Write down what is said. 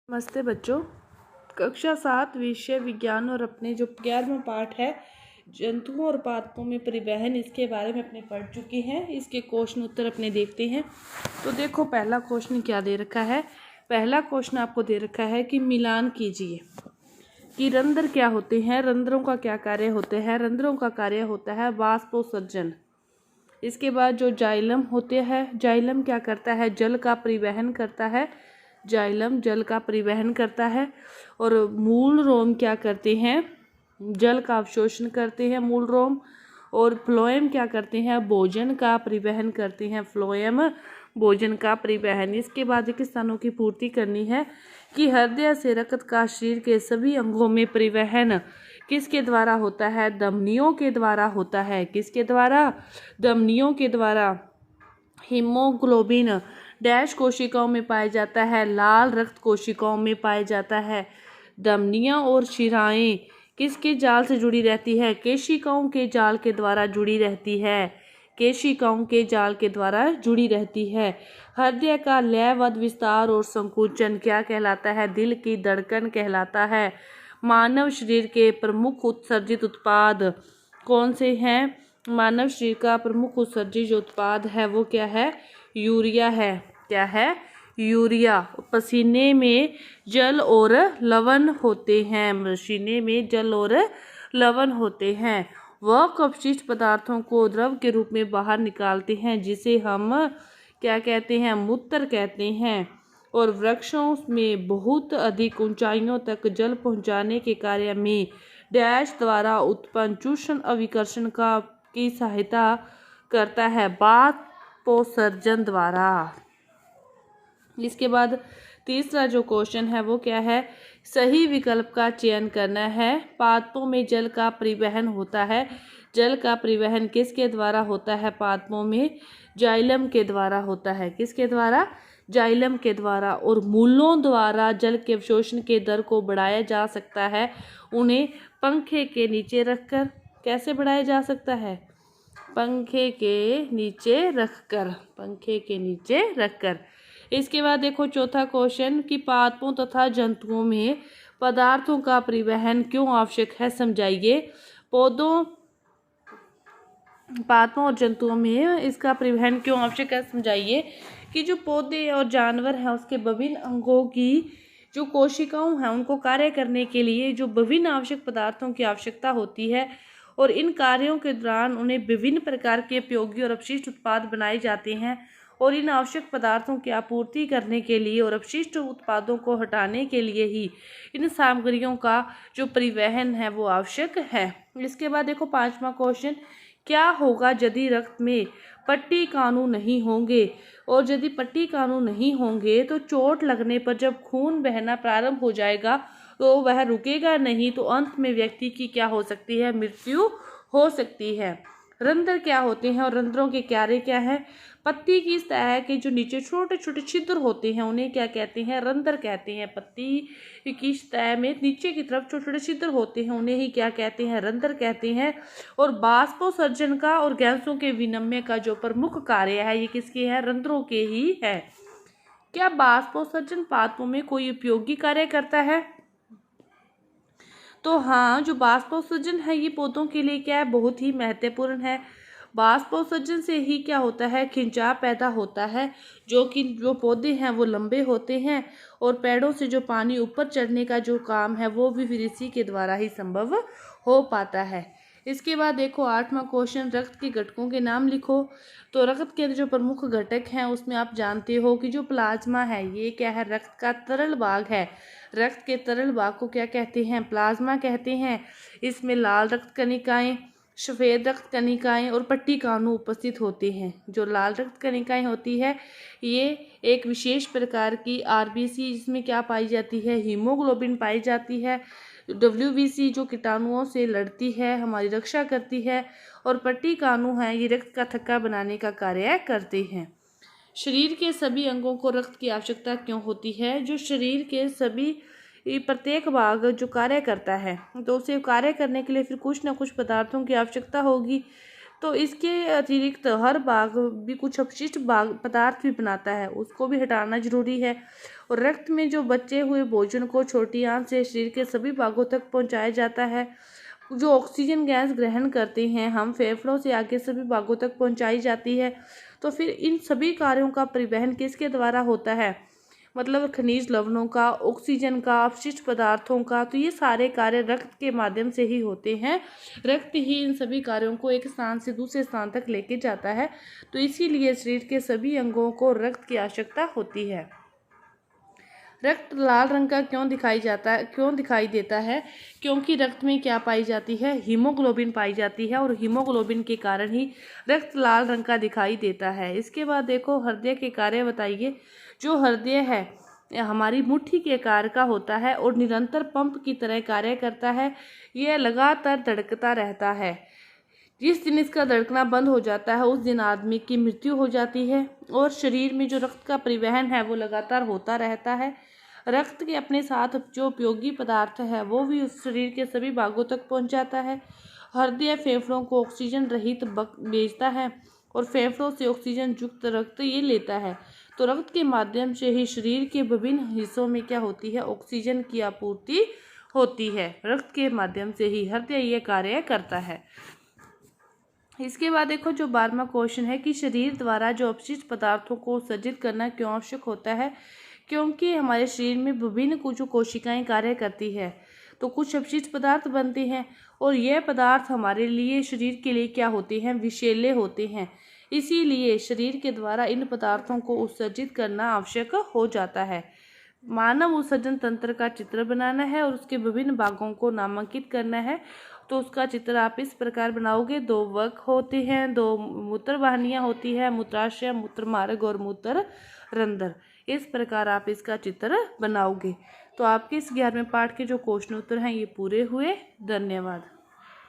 नमस्ते बच्चों। कक्षा 7 विषय विज्ञान और अपने जो 11वां पाठ है जंतुओं और पादपों में परिवहन, इसके बारे में अपने पढ़ चुके हैं। इसके क्वेश्चन उत्तर अपने देखते हैं। तो देखो, पहला क्वेश्चन क्या दे रखा है। पहला क्वेश्चन आपको दे रखा है कि मिलान कीजिए कि रंध्र क्या होते हैं, रंध्रों का क्या कार्य होते हैं। रंध्रों का कार्य होता है वाष्पोत्सर्जन। इसके बाद जो जाइलम होते हैं, जाइलम क्या करता है, जल का परिवहन करता है। जाइलम जल का परिवहन करता है। और मूल रोम क्या करते हैं, जल का अवशोषण करते हैं मूल रोम। और फ्लोएम क्या करते हैं, भोजन का परिवहन करते हैं। फ्लोएम भोजन का परिवहन। इसके बाद एक स्थानों की पूर्ति करनी है कि हृदय से रक्त का शरीर के सभी अंगों में परिवहन किसके द्वारा होता है, धमनियों के द्वारा होता है। किसके द्वारा, धमनियों के द्वारा। हीमोग्लोबिन डैश कोशिकाओं में पाया जाता है, लाल रक्त कोशिकाओं में पाया जाता है। धमनियां और शिराएं किसके जाल से जुड़ी रहती है, केशिकाओं के जाल के द्वारा जुड़ी रहती है। केशिकाओं के जाल के द्वारा जुड़ी रहती है। हृदय का लयबद्ध विस्तार और संकुचन क्या कहलाता है, दिल की धड़कन कहलाता है। मानव शरीर के प्रमुख उत्सर्जित उत्पाद कौन से हैं। मानव शरीर का प्रमुख उत्सर्जित जो उत्पाद है वो क्या है, यूरिया है। क्या है, यूरिया। पसीने में जल और लवण होते हैं। पसीने में जल और लवण होते हैं। वह अपशिष्ट पदार्थों को द्रव के रूप में बाहर निकालते हैं, जिसे हम क्या कहते हैं, मूत्र कहते हैं। और वृक्षों में बहुत अधिक ऊंचाइयों तक जल पहुंचाने के कार्य में डैश द्वारा उत्पन्न चूषण अभिकर्षण का की सहायता करता है, वाष्पोत्सर्जन द्वारा। इसके बाद तीसरा जो क्वेश्चन है वो क्या है, सही विकल्प का चयन करना है। पादपों में जल का परिवहन होता है। जल का परिवहन किसके द्वारा होता है, पादपों में जाइलम के द्वारा होता है। किसके द्वारा, जाइलम के द्वारा। और मूलों द्वारा जल के अवशोषण के दर को बढ़ाया जा सकता है, उन्हें पंखे के नीचे रखकर। कैसे बढ़ाया जा सकता है, पंखे के नीचे रखकर। पंखे के नीचे रखकर। इसके बाद देखो चौथा क्वेश्चन कि पादपों तथा जंतुओं में पदार्थों का परिवहन क्यों आवश्यक है, समझाइए। पादपों और जंतुओं में इसका परिवहन क्यों आवश्यक है, समझाइए। कि जो पौधे और जानवर हैं उसके विभिन्न अंगों की जो कोशिकाओं हैं उनको कार्य करने के लिए जो विभिन्न आवश्यक पदार्थों की आवश्यकता होती है, और इन कार्यों के दौरान उन्हें विभिन्न प्रकार के उपयोगी और अपशिष्ट उत्पाद बनाए जाते हैं। और इन आवश्यक पदार्थों की आपूर्ति करने के लिए और अपशिष्ट उत्पादों को हटाने के लिए ही इन सामग्रियों का जो परिवहन है वो आवश्यक है। इसके बाद देखो पांचवा क्वेश्चन, क्या होगा यदि रक्त में पट्टी कानून नहीं होंगे। और यदि पट्टी कानून नहीं होंगे तो चोट लगने पर जब खून बहना प्रारंभ हो जाएगा तो वह रुकेगा नहीं, तो अंत में व्यक्ति की क्या हो सकती है, मृत्यु हो सकती है। रंध्र क्या होते हैं और रंध्रों के कार्य क्या है। पत्ती की सतह के जो नीचे छोटे छोटे छिद्र होते हैं उन्हें क्या कहते हैं, रंध्र कहते हैं। पत्ती की सतह में नीचे की तरफ छोटे छोटे छिद्र होते हैं उन्हें ही क्या कहते हैं, रंध्र कहते हैं। और बाष्पोत्सर्जन का और गैसों के विनिमय का जो प्रमुख कार्य है ये किसके है, रंध्रों के ही है। क्या बाष्पोत्सर्जन पादपों में कोई उपयोगी कार्य करता है। तो हाँ, जो बाष्पोत्सर्जन है ये पौधों के लिए क्या है, बहुत ही महत्वपूर्ण है। बाष्पोत्सर्जन से ही क्या होता है, खिंचाव पैदा होता है। जो पौधे हैं वो लंबे होते हैं और पेड़ों से जो पानी ऊपर चढ़ने का जो काम है वो भी फिर इसी के द्वारा ही संभव हो पाता है। इसके बाद देखो आठवां क्वेश्चन, रक्त के घटकों के नाम लिखो। तो रक्त के जो प्रमुख घटक हैं उसमें आप जानते हो कि जो प्लाज्मा है ये क्या है, रक्त का तरल भाग है। रक्त के तरल भाग को क्या कहते हैं, प्लाज्मा कहते हैं। इसमें लाल रक्त कणिकाएं, सफेद रक्त कणिकाएं और पट्टी कानू उपस्थित होते हैं। जो लाल रक्त कणिकाएं होती है ये एक विशेष प्रकार की आरबीसी जिसमें क्या पाई जाती है, हीमोग्लोबिन पाई जाती है। डब्ल्यूबीसी जो कीटाणुओं से लड़ती है, हमारी रक्षा करती है। और पट्टी कानू है ये रक्त का थक्का बनाने का कार्य करते हैं। शरीर के सभी अंगों को रक्त की आवश्यकता क्यों होती है। जो शरीर के सभी प्रत्येक भाग जो कार्य करता है तो उसे कार्य करने के लिए फिर कुछ ना कुछ पदार्थों की आवश्यकता होगी। तो इसके अतिरिक्त हर भाग भी कुछ अपशिष्ट भाग पदार्थ भी बनाता है, उसको भी हटाना जरूरी है। और रक्त में जो बचे हुए भोजन को छोटी आंत से शरीर के सभी भागों तक पहुंचाया जाता है। जो ऑक्सीजन गैस ग्रहण करते हैं हम, फेफड़ों से आगे सभी भागों तक पहुंचाई जाती है। तो फिर इन सभी कार्यों का परिवहन किसके द्वारा होता है, मतलब खनिज लवणों का, ऑक्सीजन का, अपशिष्ट पदार्थों का। तो ये सारे कार्य रक्त के माध्यम से ही होते हैं। रक्त ही इन सभी कार्यों को एक स्थान से दूसरे स्थान तक लेके जाता है। तो इसीलिए शरीर के सभी अंगों को रक्त की आवश्यकता होती है। रक्त लाल रंग का क्यों दिखाई देता है, क्योंकि रक्त में क्या पाई जाती है, हीमोग्लोबिन पाई जाती है, और हीमोग्लोबिन के कारण ही रक्त लाल रंग का दिखाई देता है। इसके बाद देखो हृदय के कार्य बताइए। जो हृदय है हमारी मुट्ठी के आकार का होता है और निरंतर पंप की तरह कार्य करता है। यह लगातार धड़कता रहता है। जिस दिन इसका धड़कना बंद हो जाता है उस दिन आदमी की मृत्यु हो जाती है। और शरीर में जो रक्त का परिवहन है वो लगातार होता रहता है। रक्त के अपने साथ जो उपयोगी पदार्थ है वो भी उस शरीर के सभी भागों तक पहुंचाता है। हृदय फेफड़ों को ऑक्सीजन रहित भेजता है और फेफड़ों से ऑक्सीजन युक्त रक्त ये लेता है। तो रक्त के माध्यम से ही शरीर के विभिन्न हिस्सों में क्या होती है, ऑक्सीजन की आपूर्ति होती है। रक्त के माध्यम से ही हृदय ये कार्य करता है। इसके बाद देखो जो 12वां क्वेश्चन है कि शरीर द्वारा जो अपशिष्ट पदार्थों को उत्सर्जित करना क्यों आवश्यक होता है, क्योंकि हमारे शरीर में विभिन्न कुछ कोशिकाएं कार्य करती है तो कुछ अपशिष्ट पदार्थ बनते हैं और यह पदार्थ हमारे लिए, शरीर के लिए क्या होते हैं, विषैले होते हैं। इसीलिए शरीर के द्वारा इन पदार्थों को उत्सर्जित करना आवश्यक हो जाता है। मानव उत्सर्जन तंत्र का चित्र बनाना है और उसके विभिन्न भागों को नामांकित करना है। तो उसका चित्र आप इस प्रकार बनाओगे। 2 वक होते हैं, 2 मूत्र वाहिनियाँ होती है, मूत्राशय, मूत्र मार्ग और मूत्र रंध्र। इस प्रकार आप इसका चित्र बनाओगे। तो आपके इस 11वें पाठ के जो क्वेश्चन उत्तर हैं ये पूरे हुए। धन्यवाद।